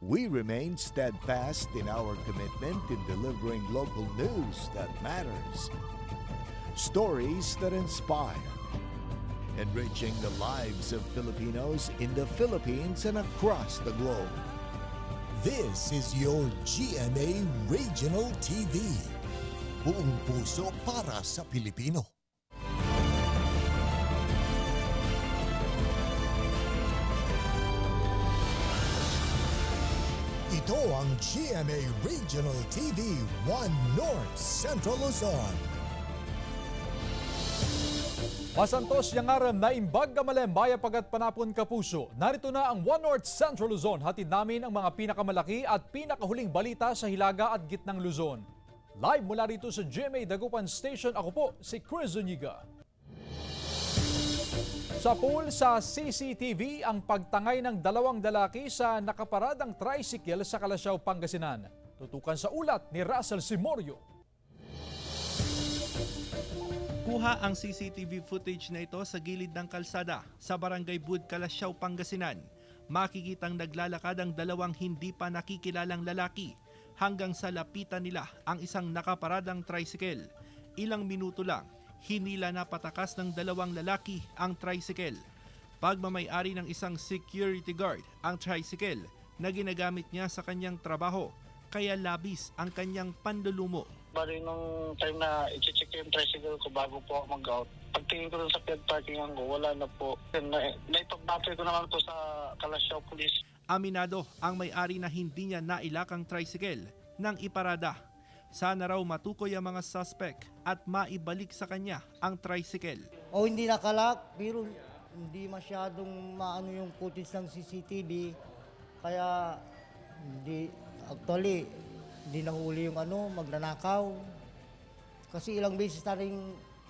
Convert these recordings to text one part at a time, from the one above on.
We remain steadfast in our commitment in delivering local news that matters, stories that inspire, enriching the lives of Filipinos in the Philippines and across the globe. This is your GMA Regional TV. Buong puso para sa Pilipino. Ito ang GMA Regional TV 1 North Central Luzon. Masantos yang aram na imbag kamalem baya pagat panapon kapuso. Narito na ang One North Central Luzon. Hatid namin ang mga pinakamalaki at pinakahuling balita sa Hilaga at Gitnang Luzon. Live mula rito sa GMA Dagupan Station, ako po si Chris Zuniga. Sa pool sa CCTV ang pagtangay ng dalawang lalaki sa nakaparadang tricycle sa Kalasyaw, Pangasinan. Tutukan sa ulat ni Russell Simorio. Kuha ang CCTV footage na ito sa gilid ng kalsada sa Barangay Bud, Kalasyaw, Pangasinan. Makikitang naglalakad ang dalawang hindi pa nakikilalang lalaki hanggang sa lapitan nila ang isang nakaparadang tricycle. Ilang minuto lang, hinila na patakas ng dalawang lalaki ang tricycle. Pagmamay-ari ng isang security guard ang tricycle na ginagamit niya sa kanyang trabaho, kaya labis ang kanyang panlulumo. Bali nung time na i-check yung tricycle ko bago po ako mag-out, pagtingin ko dun sa field parking ko, wala na po. Naipag-battery ko naman po sa Kalasyaw Police. Aminado ang may-ari na hindi niya nailakang tricycle nang iparada. Sana raw matukoy ang mga suspect at maibalik sa kanya ang tricycle. O hindi nakalak, pero hindi masyadong maano yung footage ng CCTV. Kaya hindi nahuli yung magnanakaw. Kasi ilang beses na rin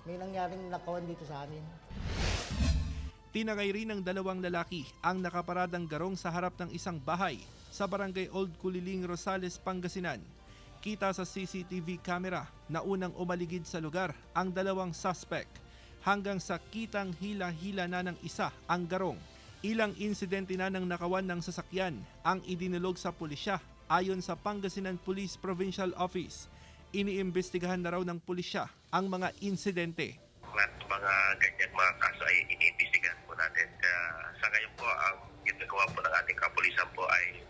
may nangyaring nakawan dito sa amin. Tinagay rin ng dalawang lalaki ang nakaparadang garong sa harap ng isang bahay sa Barangay Old Kuliling, Rosales, Pangasinan. Kita sa CCTV camera na unang umaligid sa lugar ang dalawang suspect hanggang sa kitang hila-hila na ng isa ang garong. Ilang insidente na ng nakawan ng sasakyan ang idinulog sa pulisya ayon sa Pangasinan Police Provincial Office. Iniimbestigahan na raw ng pulisya ang mga insidente. At mga ganyang mga kaso ay iniimbestigahan po natin. Sa ngayon po, ang ginagawa po ng ating kapulisan po ay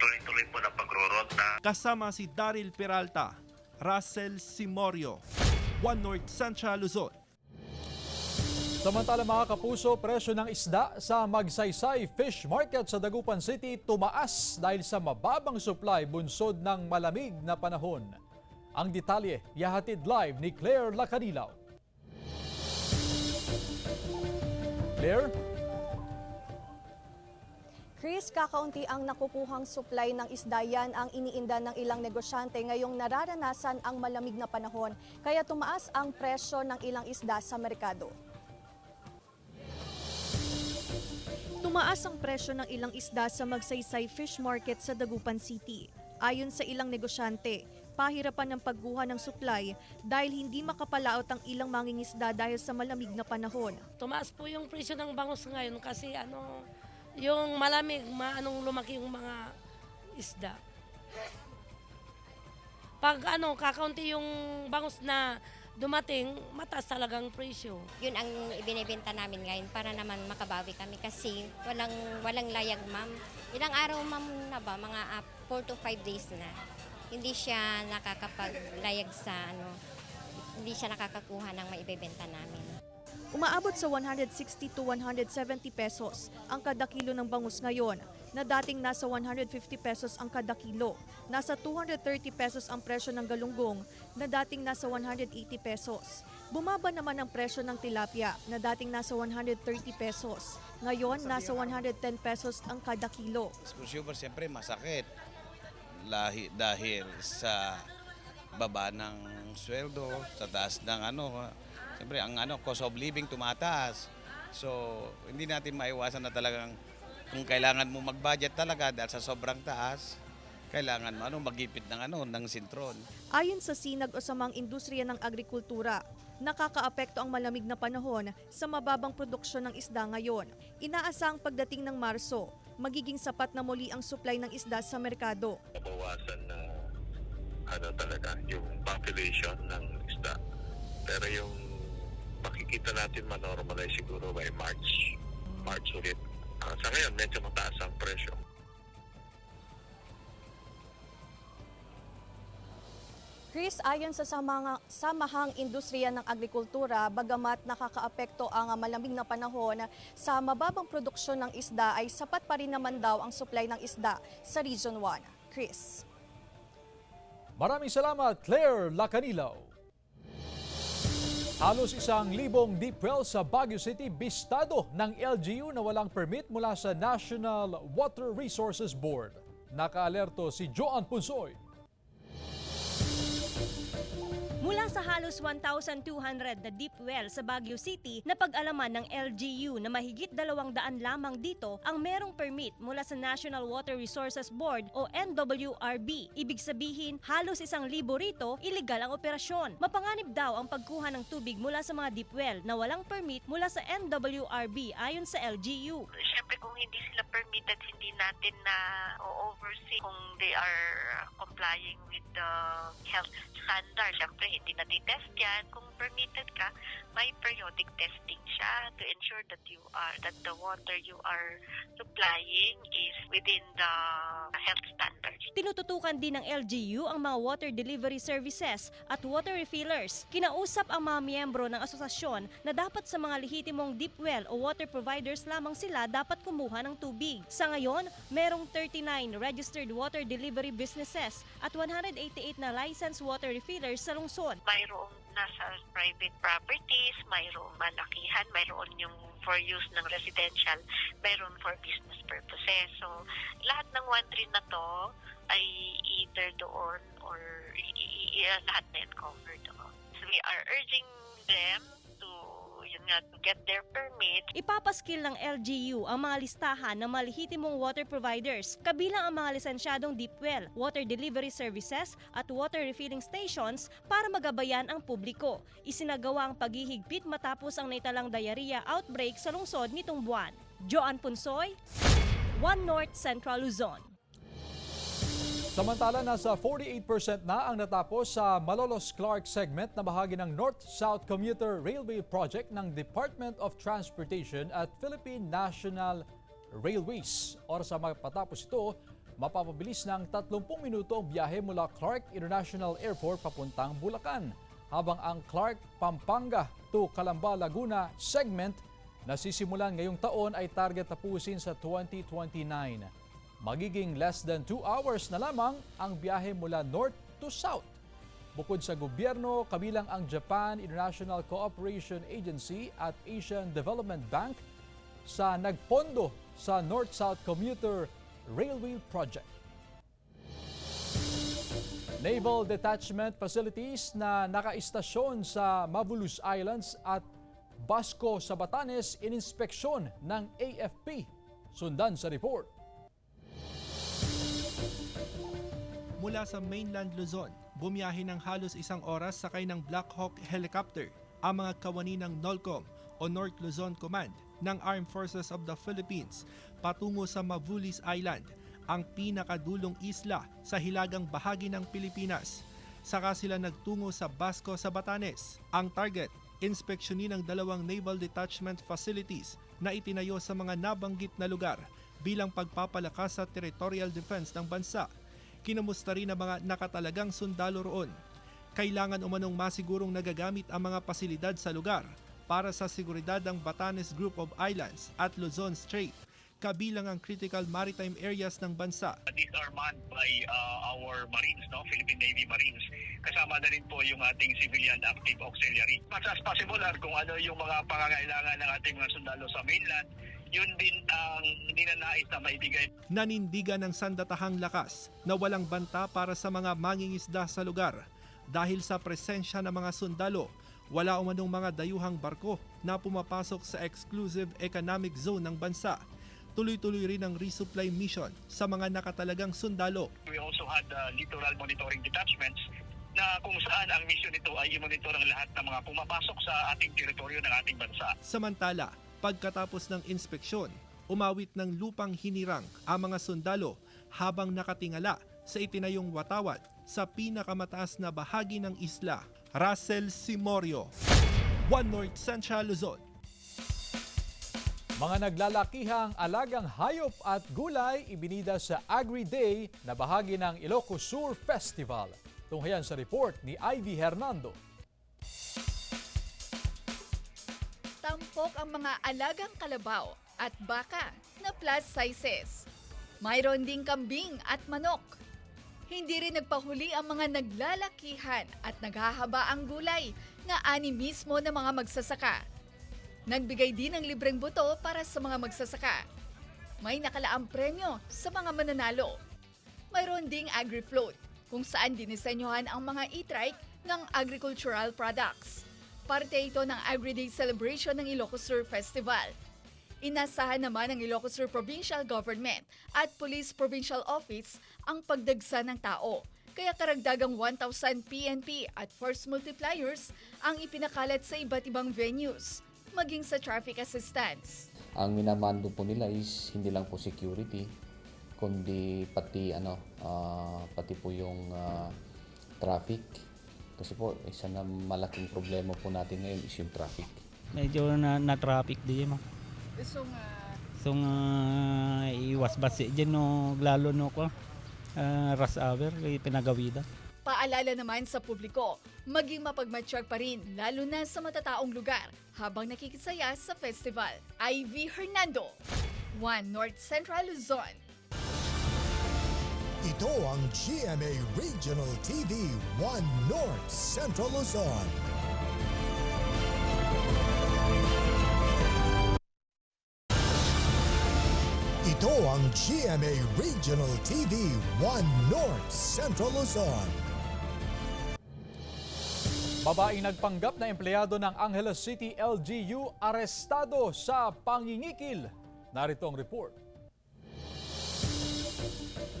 tuloy-tuloy po na pagrorota. Kasama si Daryl Peralta, Russell Simorio, One North Central Luzon. Samantala mga kapuso, presyo ng isda sa Magsaysay Fish Market sa Dagupan City tumaas dahil sa mababang supply bunsod ng malamig na panahon. Ang detalye, yahatid live ni Claire Lacanilaw. Claire? Chris, kakaunti ang nakukuhang supply ng isda, yan ang iniinda ng ilang negosyante ngayong nararanasan ang malamig na panahon. Kaya tumaas ang presyo ng ilang isda sa merkado. Tumaas ang presyo ng ilang isda sa Magsaysay Fish Market sa Dagupan City. Ayon sa ilang negosyante, pahirapan ng pagguha ng supply dahil hindi makapalaot ang ilang mangingisda dahil sa malamig na panahon. Tumaas po yung presyo ng bangus ngayon kasi yung malamig, lumaki yung mga isda. Pag kakaunti yung bangus na dumating, mataas talagang presyo. Yun ang ibinibenta namin ngayon para naman makabawi kami kasi walang layag, ma'am. Ilang araw, ma'am, na ba? Mga 4 to 5 days na. Hindi siya nakakapaglayag sa hindi siya nakakakuha ng maibebenta namin. Umaabot sa 160 to 170 pesos ang kada kilo ng bangus ngayon, na dating nasa 150 pesos ang kada kilo. Nasa 230 pesos ang presyo ng galunggong, na dating nasa 180 pesos. Bumaba naman ang presyo ng tilapia, na dating nasa 130 pesos. Ngayon, nasa 110 pesos ang kada kilo. Consumer siyempre masakit dahil sa baba ng sweldo, sa taas ng siyempre ang cost of living tumataas. So hindi natin maiwasan na talagang kung kailangan mo mag-budget talaga dahil sa sobrang taas, kailangan mo magipit ng sintron. Ayon sa Sinag o Samang Industriya ng Agrikultura, nakakaapekto ang malamig na panahon sa mababang produksyon ng isda ngayon. Inaasang pagdating ng Marso, magiging sapat na muli ang supply ng isda sa merkado. Nabawasan na talaga yung population ng isda. Pero yung makikita natin ma-normalize siguro by March ulit. Sa ngayon, medyo mataas ang presyo. Chris, ayon sa Samahang Industriya ng Agrikultura, bagamat nakakaapekto ang malamig na panahon sa mababang produksyon ng isda ay sapat pa rin naman daw ang supply ng isda sa Region 1. Chris. Maraming salamat, Claire Lacanilaw. Halos 1,000 deep well sa Baguio City bistado ng LGU na walang permit mula sa National Water Resources Board. Nakaalerto si Joan Punsoy. Mula sa halos 1,200 na deep well sa Baguio City, napag-alaman ng LGU na mahigit 200 lamang dito ang merong permit mula sa National Water Resources Board o NWRB. Ibig sabihin, halos 1,000 rito, illegal ang operasyon. Mapanganib daw ang pagkuha ng tubig mula sa mga deep well na walang permit mula sa NWRB ayon sa LGU. Siyempre kung hindi sila permitted, hindi natin na oversee kung they are complying with the health standard. Siyempre hindi natitest yan. Kung permitted ka, may periodic testing siya to ensure that the water you are supplying is within the health standards. Tinututukan din ng LGU ang mga water delivery services at water refillers. Kinausap ang mga miyembro ng asosasyon na dapat sa mga lehitimong deep well o water providers lamang sila dapat kumuha ng tubig. Sa ngayon, merong 39 registered water delivery businesses at 188 na licensed water refillers sa lungsod. Mayroong nasa private properties, mayroong malakihan, mayroon yung for use ng residential, mayroon for business purposes. So, lahat ng 1-3 na to ay either doon or lahat na yan covered doon. So, we are urging them to get their permit. Ipapaskil ng LGU ang mga listahan ng mga lehitimong water providers, kabilang ang mga lisensyadong deep well, water delivery services at water refilling stations para magabayan ang publiko. Isinagawa ang paghihigpit matapos ang naitalang diarrhea outbreak sa lungsod nitong buwan. Joan Punsoy, One North Central Luzon. Samantala, nasa 48% na ang natapos sa Malolos-Clark segment na bahagi ng North-South Commuter Railway Project ng Department of Transportation at Philippine National Railways. Oras sa matapos ito, mapapabilis ng 30 minuto ang biyahe mula Clark International Airport papuntang Bulacan. Habang ang Clark, Pampanga to Calamba, Laguna segment na sisimulan ngayong taon ay target tapusin sa 2029. Magiging less than 2 hours na lamang ang biyahe mula north to south. Bukod sa gobyerno, kabilang ang Japan International Cooperation Agency at Asian Development Bank sa nagpondo sa North-South Commuter Railway Project. Naval Detachment Facilities na nakaistasyon sa Mabulus Islands at Basco sa Batanes ininspeksyon ng AFP. Sundan sa report. Mula sa mainland Luzon, bumiyahe ng halos 1 oras sakay ng Black Hawk helicopter ang mga kawani ng NOLCOM o North Luzon Command ng Armed Forces of the Philippines patungo sa Mavulis Island, ang pinakadulong isla sa hilagang bahagi ng Pilipinas. Saka sila nagtungo sa Basco sa Batanes. Ang target, inspeksyonin ng 2 naval detachment facilities na itinayo sa mga nabanggit na lugar bilang pagpapalakas sa territorial defense ng bansa. Kinamusta rin ang mga nakatalagang sundalo roon. Kailangan umanong masigurong nagagamit ang mga pasilidad sa lugar para sa seguridad ng Batanes Group of Islands at Luzon Strait, kabilang ang critical maritime areas ng bansa. These are manned by our Marines, Philippine Navy Marines. Kasama na rin po yung ating civilian active auxiliary. As much as possible, kung ano yung mga pangangailangan ng ating mga sundalo sa mainland, yun din ang ninanais na maibigay. Nanindigan ng sandatahang lakas na walang banta para sa mga mangingisda sa lugar. Dahil sa presensya ng mga sundalo, wala umanong mga dayuhang barko na pumapasok sa exclusive economic zone ng bansa. Tuloy-tuloy rin ang resupply mission sa mga nakatalagang sundalo. We also had littoral monitoring detachments na kung saan ang mission nito ay i-monitor ang lahat ng mga pumapasok sa ating teritoryo ng ating bansa. Samantala, pagkatapos ng inspeksyon, umawit ng lupang hinirang ang mga sundalo habang nakatingala sa itinayong watawat sa pinakamataas na bahagi ng isla. Russell Simorio, One North Central Luzon. Mga naglalakihang alagang hayop at gulay ibinida sa Agri Day na bahagi ng Ilocos Sur Festival. Tunghayan sa report ni Ivy Hernando. Tampok ang mga alagang kalabaw at baka na plus sizes. Mayroon ding kambing at manok. Hindi rin nagpahuli ang mga naglalakihan at naghahaba ang gulay na ani mismo ng mga magsasaka. Nagbigay din ng libreng buto para sa mga magsasaka. May nakalaang premyo sa mga mananalo. Mayroon ding AgriFloat kung saan dinisenyohan ang mga e-trike ng agricultural products. Parte ito ng Agri-Day celebration ng Ilocos Sur Festival. Inasahan naman ng Ilocos Sur Provincial Government at Police Provincial Office ang pagdagsa ng tao. Kaya karagdagang 1,000 PNP at force multipliers ang ipinakalat sa iba't ibang venues, maging sa traffic assistance. Ang minamando po nila is hindi lang po security, kundi pati pati po yung traffic. Kasi po isa na malaking problema po natin ngayon is yung traffic. Medyo na-traffic din mo. So nga iwas basi dyan no, lalo no ko rush hour pinagawida. Paalala naman sa publiko, maging mapagmatsyag pa rin lalo na sa matataong lugar habang nakikisaya sa festival. Ivy Hernando, One North Central Luzon. Ito ang GMA Regional TV 1 North Central Luzon. Ito ang GMA Regional TV 1 North Central Luzon. Babaeng nagpanggap na empleyado ng Angeles City LGU arestado sa pangingikil. Narito ang report.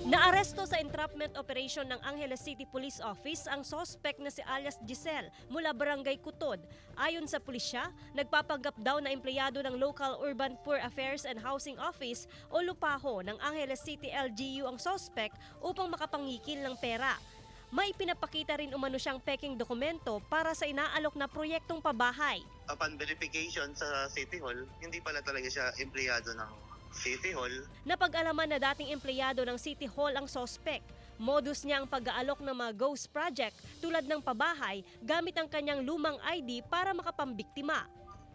Naaresto sa entrapment operation ng Angeles City Police Office ang suspect na si alias Giselle mula Barangay Kutod. Ayon sa pulisya, nagpapanggap daw na empleyado ng Local Urban Poor Affairs and Housing Office o LUPAHO ng Angeles City LGU ang suspect upang makapangikil ng pera. May pinapakita rin umano siyang peking dokumento para sa inaalok na proyektong pabahay. Upon verification sa City Hall, hindi pala talaga siya empleyado ng City Hall. Napag-alaman na dating empleyado ng City Hall ang suspect. Modus niya ang pag-aalok ng mga ghost project tulad ng pabahay gamit ang kanyang lumang ID para makapambiktima.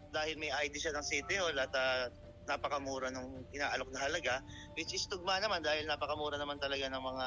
Dahil may ID siya ng City Hall at napakamura nung inaalok na halaga, which is tugma naman dahil napakamura naman talaga ng mga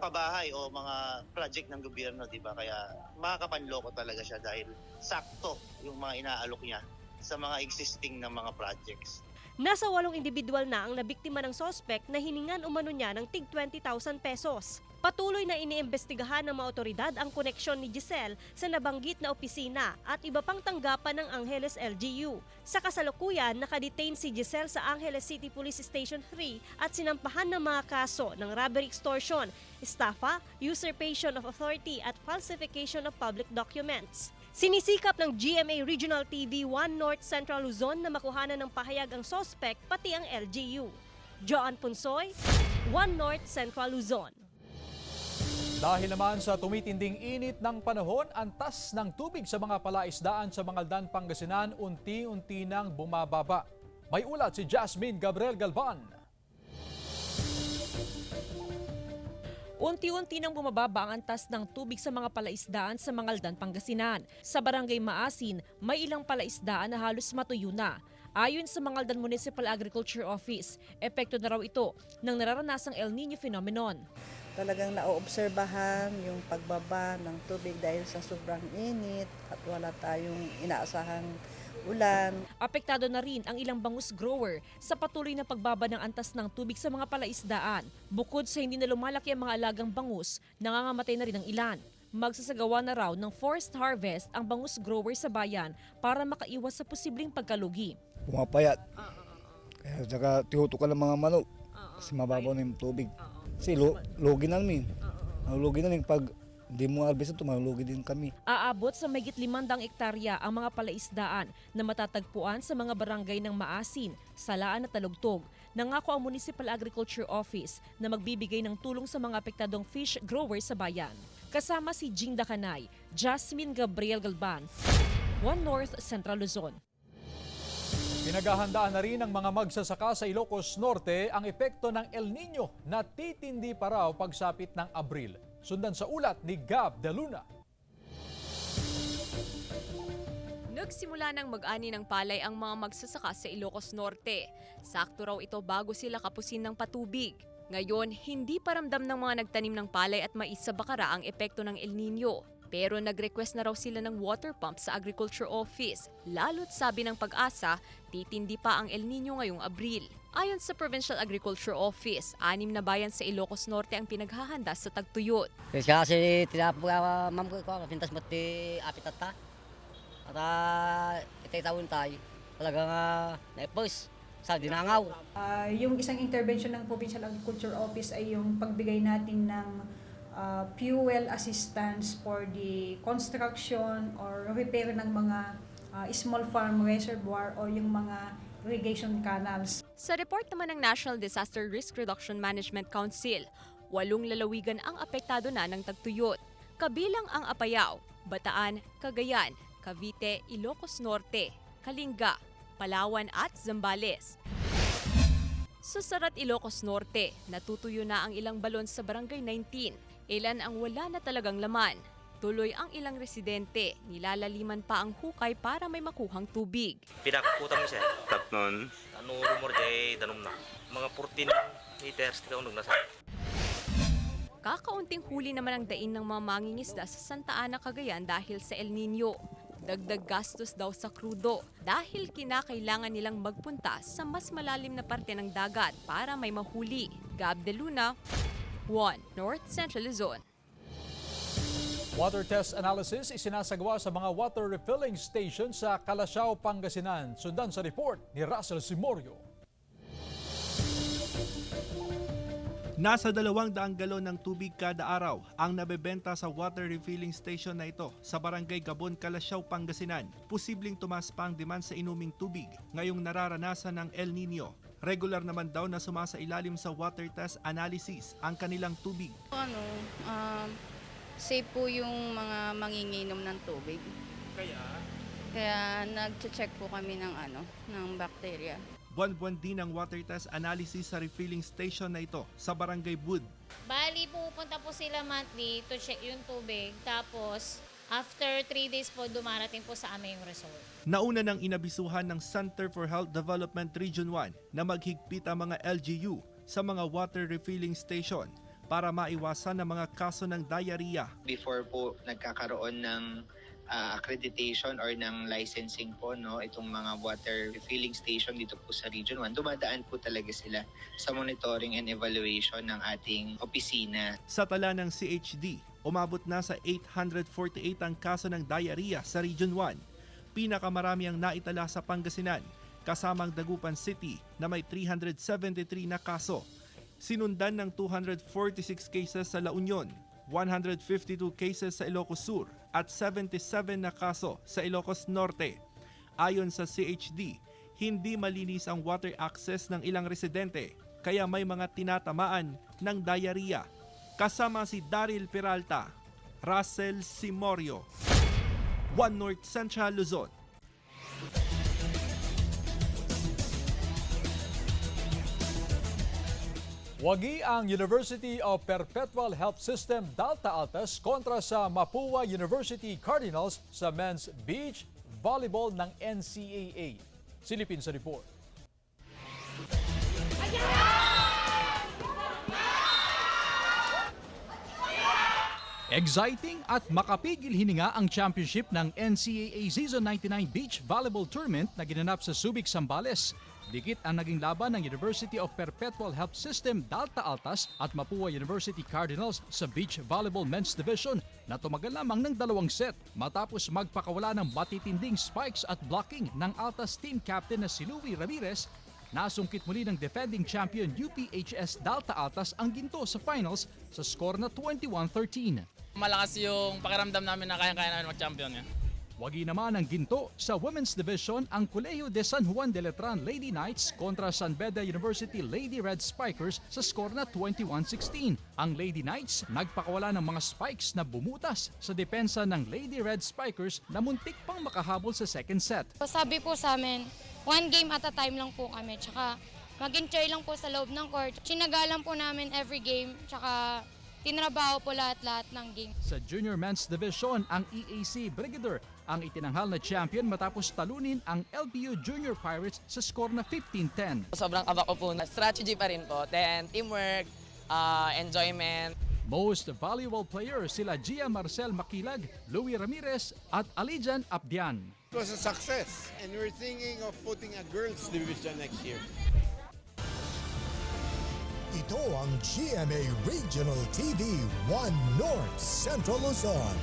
pabahay o mga project ng gobyerno, di ba? Kaya makakapanloko talaga siya dahil sakto yung mga inaalok niya sa mga existing na mga projects. Nasa 8 individual na ang nabiktima ng suspect na hiningan umano niya ng tig 20,000 pesos. Patuloy na iniimbestigahan ng mga otoridad ang koneksyon ni Giselle sa nabanggit na opisina at iba pang tanggapan ng Angeles LGU. Sa kasalukuyan, nakadetain si Giselle sa Angeles City Police Station 3 at sinampahan ng mga kaso ng robbery extortion, estafa, usurpation of authority at falsification of public documents. Sinisikap ng GMA Regional TV 1 North Central Luzon na makuhanan ng pahayag ang suspect pati ang LGU. Joan Punsoy, 1 North Central Luzon. Dahil naman sa tumitinding init ng panahon, antas ng tubig sa mga palaisdaan sa Mangaldan, Pangasinan unti-unti nang bumababa. May ulat si Jasmine Gabriel Galvan. Unti-unti nang bumababa ang antas ng tubig sa mga palaisdaan sa Mangaldan, Pangasinan. Sa Barangay Maasin, may ilang palaisdaan na halos matuyo na. Ayon sa Mangaldan Municipal Agriculture Office, epekto na raw ito ng nararanasang El Nino phenomenon. Talagang naoobserbahan yung pagbaba ng tubig dahil sa sobrang init at wala tayong inaasahang ulan. Apektado na rin ang ilang bangus grower sa patuloy na pagbaba ng antas ng tubig sa mga palaisdaan. Bukod sa hindi na lumalaki ang mga alagang bangus, nangangamatay na rin ang ilan. Magsasagawa na raw ng forced harvest ang bangus grower sa bayan para makaiwas sa posibleng pagkalugi. Pumapayat. Kaya saka tihutukan ng mga manok kasi mababaw na yung tubig. Kasi lugi na namin. Lugi na namin pag Hindi mo albisan, tumahulugi din kami. Aabot sa mahigit 500 ektarya ang mga palaisdaan na matatagpuan sa mga barangay ng Maasin, Salaan at Talugtog. Nangako ang Municipal Agriculture Office na magbibigay ng tulong sa mga apektadong fish growers sa bayan. Kasama si Jing Dakanay, Jasmine Gabriel Galban, One North Central Luzon. Pinaghahandaan na rin ng mga magsasaka sa Ilocos Norte ang epekto ng El Nino na titindi pa raw pagsapit ng Abril. Sundan sa ulat ni Gab De Luna. Nagsimula ng mag-ani ng palay ang mga magsasaka sa Ilocos Norte. Sakto raw ito bago sila kapusin ng patubig. Ngayon, hindi pa ramdam ng mga nagtanim ng palay at mais sa Bacara ang epekto ng El Nino. Pero nag-request na raw sila ng water pump sa Agriculture Office. Lalo't sabi ng Pag-asa, titindi pa ang El Nino ngayong Abril. Ayon sa Provincial Agriculture Office, 6 na bayan sa Ilocos Norte ang pinaghahanda sa tagtuyot. Kasi tinapuga ma'am ko pintas mati apitata. At itay taon tayo. Talagang naipos sa dinangaw. Yung isang intervention ng Provincial Agriculture Office ay yung pagbigay natin ng fuel assistance for the construction or repair ng mga small farm reservoir o yung mga irrigation canals. Sa report naman ng National Disaster Risk Reduction Management Council, 8 lalawigan ang apektado na ng tagtuyot. Kabilang ang Apayao, Bataan, Cagayan, Cavite, Ilocos Norte, Kalinga, Palawan at Zambales. Sa Sarat, Ilocos Norte, natutuyo na ang ilang balon sa Barangay 19. Ilan ang wala na talagang laman. Tuloy ang ilang residente, nilalaliman pa ang hukay para may makuhang tubig. Pinakakutang siya. Tapnon. Ano rumor jay danom na. Mga 14 meters tika unog na sa. Kakaunting huli naman ang dain ng mga mangingisda sa Santa Ana, Cagayan dahil sa El Nino. Dagdag gastos daw sa krudo dahil kinakailangan nilang magpunta sa mas malalim na parte ng dagat para may mahuli. Gab De Luna, One North Central Luzon. Water test analysis isinasagawa sa mga water refilling station sa Calasiao, Pangasinan. Sundan sa report ni Russell Simorio. Nasa 200 galon ng tubig kada araw ang nabebenta sa water refilling station na ito sa Barangay Gabon, Calasiao, Pangasinan. Posibleng tumaas pa ang demand sa inuming tubig ngayong nararanasan ng El Nino. Regular naman daw na sumasailalim sa water test analysis ang kanilang tubig. Safe po yung mga manginginom ng tubig. Kaya nag-check po kami ng bacteria. Buwan-buwan din ang water test analysis sa refilling station na ito sa Barangay Bud. Bali, pupunta po sila monthly to check yung tubig. Tapos, after 3 days po, dumarating po sa amin yung result. Nauna nang inabisuhan ng Center for Health Development Region 1 na maghigpit ang mga LGU sa mga water refilling station para maiwasan ang mga kaso ng diarrhea. Before po nagkakaroon ng accreditation or ng licensing po itong mga water refilling station dito po sa Region 1, dumadaan po talaga sila sa monitoring and evaluation ng ating opisina. Sa tala ng CHD, umabot na sa 848 ang kaso ng diarrhea sa Region 1. Pinakamarami ang naitala sa Pangasinan, kasamang Dagupan City na may 373 na kaso. Sinundan ng 246 cases sa La Union, 152 cases sa Ilocos Sur at 77 na kaso sa Ilocos Norte. Ayon sa CHD, hindi malinis ang water access ng ilang residente kaya may mga tinatamaan ng diarrhea. Kasama si Daryl Peralta, Russell Simorio, One North Central Luzon. Wagi ang University of Perpetual Health System Dalta Altas kontra sa Mapua University Cardinals sa men's beach volleyball ng NCAA. Silipin sa report. Exciting at makapigil hininga ang championship ng NCAA Season 99 Beach Volleyball Tournament na ginanap sa Subic, Zambales. Dikit ang naging laban ng University of Perpetual Health System Dalta Altas at Mapua University Cardinals sa Beach Volleyball Men's Division na tumagal lamang ng 2 set matapos magpakawala ng matitinding spikes at blocking ng Altas team captain na si Louie Ramirez. Nasungkit muli ng defending champion UPHS Dalta Altas ang ginto sa finals sa score na 21-13. Malakas yung pakiramdam namin na kayang-kaya namin mag-champion nga. Wagi naman ang ginto sa Women's Division ang Colegio de San Juan de Letran Lady Knights kontra San Beda University Lady Red Spikers sa score na 21-16. Ang Lady Knights nagpakawala ng mga spikes na bumutas sa depensa ng Lady Red Spikers na muntik pang makahabol sa second set. Sabi po sa amin, one game at a time lang po kami. Tsaka mag-enjoy lang po sa loob ng court. Sinagalan po namin every game. Tsaka tinrabaho po lahat-lahat ng game. Sa Junior Men's Division, ang EAC Brigadier ang itinanghal na champion matapos talunin ang LPU Junior Pirates sa score na 15-10. Sobrang kaba ko po. Strategy pa rin po. Then teamwork, enjoyment. Most valuable players sila Gia Marcel Makilag, Louie Ramirez at Alijan Abdian. It was a success and we're thinking of putting a girls division next year. Ito ang GMA Regional TV 1 North Central Luzon.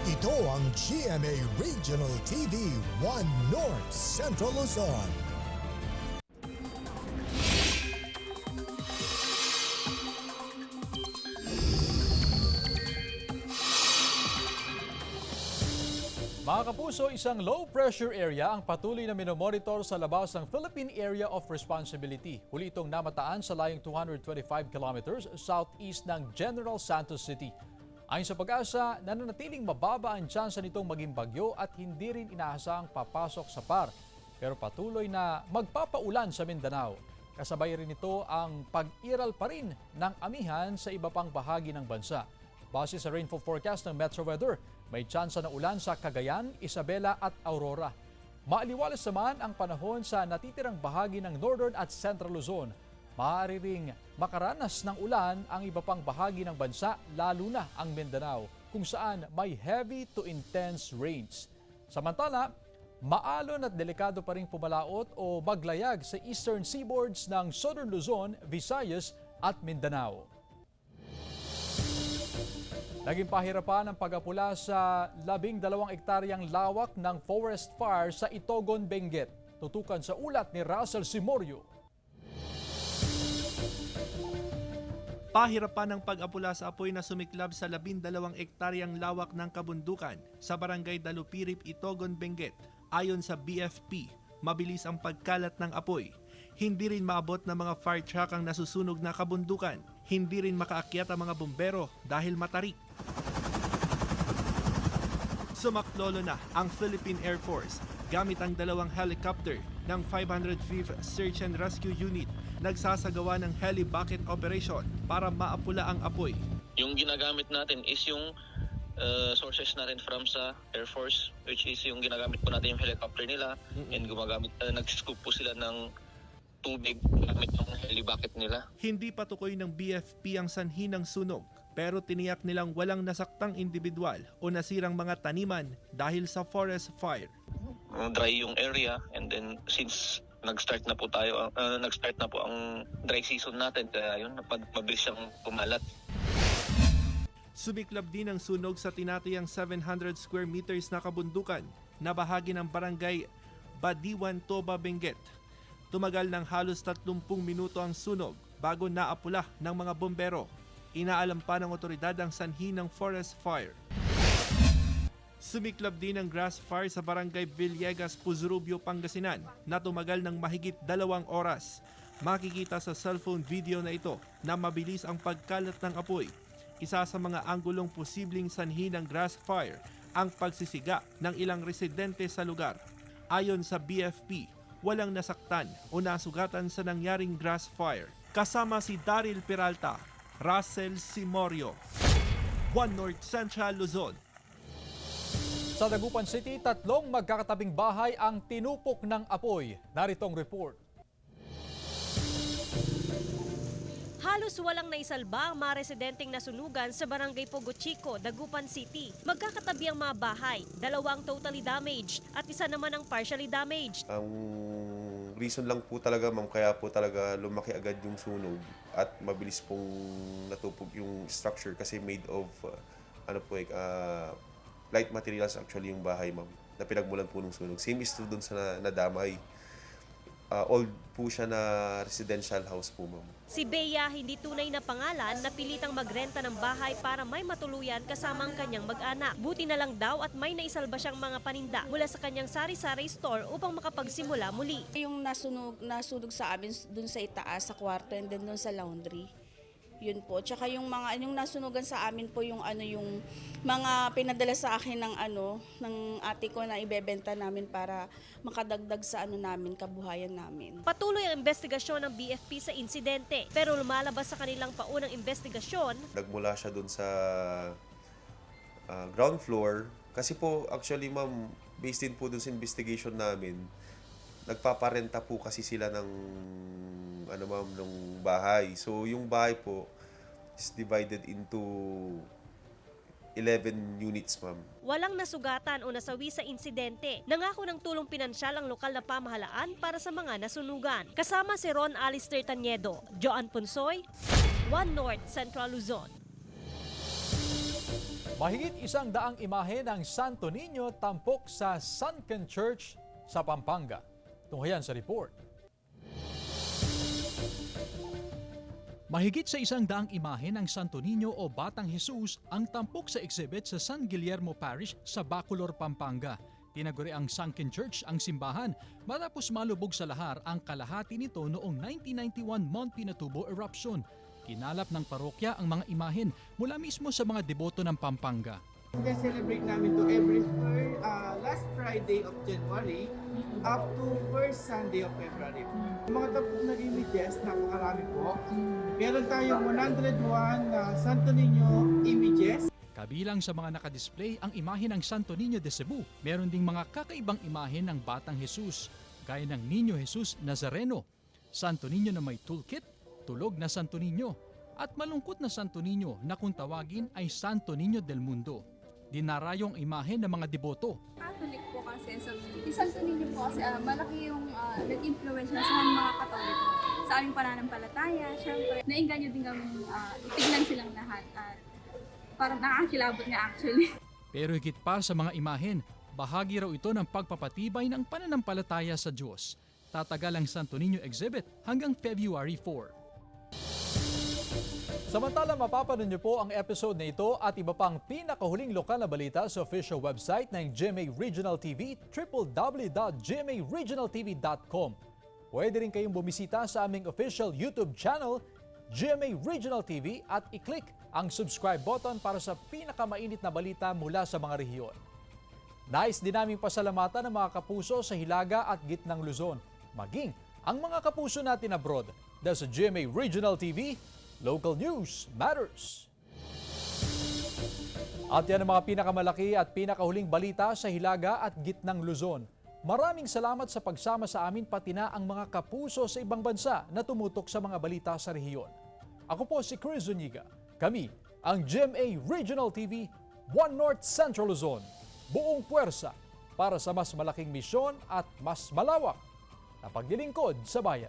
Ito ang GMA Regional TV 1 North Central Luzon. Mga kapuso, isang low-pressure area ang patuloy na minomonitor sa labas ng Philippine Area of Responsibility. Huli itong namataan sa layong 225 kilometers southeast ng General Santos City. Ayon sa Pag-asa, nananatiling mababa ang tsansa nitong maging bagyo at hindi rin inaasahang papasok sa PAR. Pero patuloy na magpapaulan sa Mindanao. Kasabay rin ito ang pag-iral pa rin ng amihan sa iba pang bahagi ng bansa. Base sa rainfall forecast ng Metro Weather, may tsansa ng ulan sa Cagayan, Isabela at Aurora. Maaliwalas naman ang panahon sa natitirang bahagi ng Northern at Central Luzon. Maaari ring makaranas ng ulan ang iba pang bahagi ng bansa, lalo na ang Mindanao, kung saan may heavy to intense rains. Samantala, maalon at delikado pa rin pumalaot o maglayag sa eastern seaboards ng Southern Luzon, Visayas at Mindanao. Naging pahirapan ang pag-apula sa 12 hektaryang lawak ng forest fire sa Itogon, Benguet. Tutukan sa ulat ni Russell Simorio. Pahirapan ng pag-apula sa apoy na sumiklab sa 12 hektaryang lawak ng kabundukan sa barangay Dalupirip, Itogon, Benguet. Ayon sa BFP, mabilis ang pagkalat ng apoy. Hindi rin maabot ng mga fire truck ang nasusunog na kabundukan. Hindi rin makaakyat ang mga bumbero dahil matarik. Sumaklolo na ang Philippine Air Force gamit ang 2 helicopter ng 505th Search and Rescue Unit. Nagsasagawa ng heli bucket operation para maapula ang apoy. Yung ginagamit natin is yung sources natin from sa Air Force, which is yung ginagamit po natin yung helicopter nila and nag-scoop po sila ng tubig gamit ng heli bucket nila. Hindi patukoy ng BFP ang sanhi ng sunog, pero tiniyak nilang walang nasaktang individual o nasirang mga taniman dahil sa forest fire. Dry yung area and then since nag-start na po ang dry season natin, kaya yun, mabilis siyang kumalat. Sumiklab din ang sunog sa tinatayang 700 square meters na kabundukan na bahagi ng barangay Badiwan, Toba, Benguet. Tumagal ng halos 30 minuto ang sunog bago naapula ng mga bombero. Inaalam pa ng otoridad ang sanhi ng forest fire. Sumiklab din ang grass fire sa barangay Villegas, Puzurubio, Pangasinan na tumagal ng mahigit 2 oras. Makikita sa cellphone video na ito na mabilis ang pagkalat ng apoy. Isa sa mga anggulong posibleng sanhi ng grass fire ang pagsisiga ng ilang residente sa lugar. Ayon sa BFP, walang nasaktan o nasugatan sa nangyaring grass fire. Kasama si Daryl Peralta, Russell Simorio, 1 North Central Luzon. Sa Dagupan City, 3 magkakatabing bahay ang tinupok ng apoy. Narito ang report. Halos walang naisalba ang mga residenteng nasunugan sa Barangay Pogo Chico, Dagupan City. Magkakatabi ang mga bahay, 2 ang totally damaged at 1 naman ang partially damaged. Ang reason lang po talaga, ma'am, kaya po talaga lumaki agad yung sunog at mabilis pong natupog yung structure kasi made of light materials actually yung bahay, ma'am, na pinagmulan po ng sunog. Same is true dun sa nadamay. old po siya na residential house po, ma'am. Si Bea, hindi tunay na pangalan, napilitang magrenta ng bahay para may matuluyan kasama ang kanyang mag-anak. Buti na lang daw at may naisalba siyang mga paninda mula sa kanyang sari-sari store upang makapagsimula muli. Yung nasunog sa amin dun sa itaas, sa kwarto, and then dun sa laundry. Yun po. Tsaka yung nasunugan sa amin po yung mga pinadala sa akin ng ate ko na ibebenta namin para makadagdag sa namin, kabuhayan namin. Patuloy ang investigasyon ng BFP sa insidente, pero lumalabas sa kanilang paunang investigasyon. Nagmula siya dun sa ground floor. Kasi po, actually ma'am, based din po dun sa investigation namin, nagpaparenta po kasi sila ng ng bahay. So yung bahay po is divided into 11 units, ma'am. Walang nasugatan o nasawi sa insidente. Nangako ng tulong pinansyal ang lokal na pamahalaan para sa mga nasunugan. Kasama si Ron Alister Taniedo, Joan Ponsoy, One North Central Luzon. Mahigit 100 imahe ng Santo Niño tampok sa Sunken Church sa Pampanga. Tunghayan sa report. Mahigit sa 100 imahe ng Santo Niño o Batang Jesus ang tampok sa exhibit sa San Guillermo Parish sa Bacolor, Pampanga. Tinaguri ang Sunken Church ang simbahan matapos malubog sa lahar ang kalahati nito noong 1991 Mount Pinatubo eruption. Kinalap ng parokya ang mga imahen mula mismo sa mga deboto ng Pampanga. Celebrate namin to every last Friday of January up to first Sunday of February. Mga tampok na images, napakarami po. Meron tayong 101 Santo Niño images. Kabilang sa mga nakadisplay ang imahe ng Santo Niño de Cebu. Meron ding mga kakaibang imahe ng Batang Jesus, gaya ng Niño Jesus Nazareno, Santo Niño na may toolkit, tulog na Santo Niño, at malungkot na Santo Niño na kung tawagin ay Santo Niño del Mundo. Dinarayong imahe ng mga deboto. Catholic po kasi, so yung Santo Niño po kasi malaki yung nag-influence sa mga Katoliko sa aming pananampalataya. Siyempre, nainganyo din kami itignan silang lahat at parang nakakilabot nga actually. Pero higit pa sa mga imahen, bahagi raw ito ng pagpapatibay ng pananampalataya sa Diyos. Tatagal ang Santo Niño exhibit hanggang February 4. Samantala, mapapanood niyo po ang episode na ito at iba pang pinakahuling lokal na balita sa official website ng GMA Regional TV, www.gmaregionaltv.com. Pwede rin kayong bumisita sa aming official YouTube channel, GMA Regional TV, at i-click ang subscribe button para sa pinakamainit na balita mula sa mga rehiyon. Nais din naming pasalamatan ang mga kapuso sa Hilaga at Gitnang Luzon, maging ang mga kapuso natin abroad. Dahil sa GMA Regional TV, Local News Matters. At yan ang mga pinakamalaki at pinakahuling balita sa Hilaga at Gitnang Luzon. Maraming salamat sa pagsama sa amin pati na ang mga kapuso sa ibang bansa na tumutok sa mga balita sa rehiyon. Ako po si Chris Zuniga. Kami ang GMA Regional TV, One North Central Luzon. Buong puwersa para sa mas malaking misyon at mas malawak na paglilingkod sa bayan.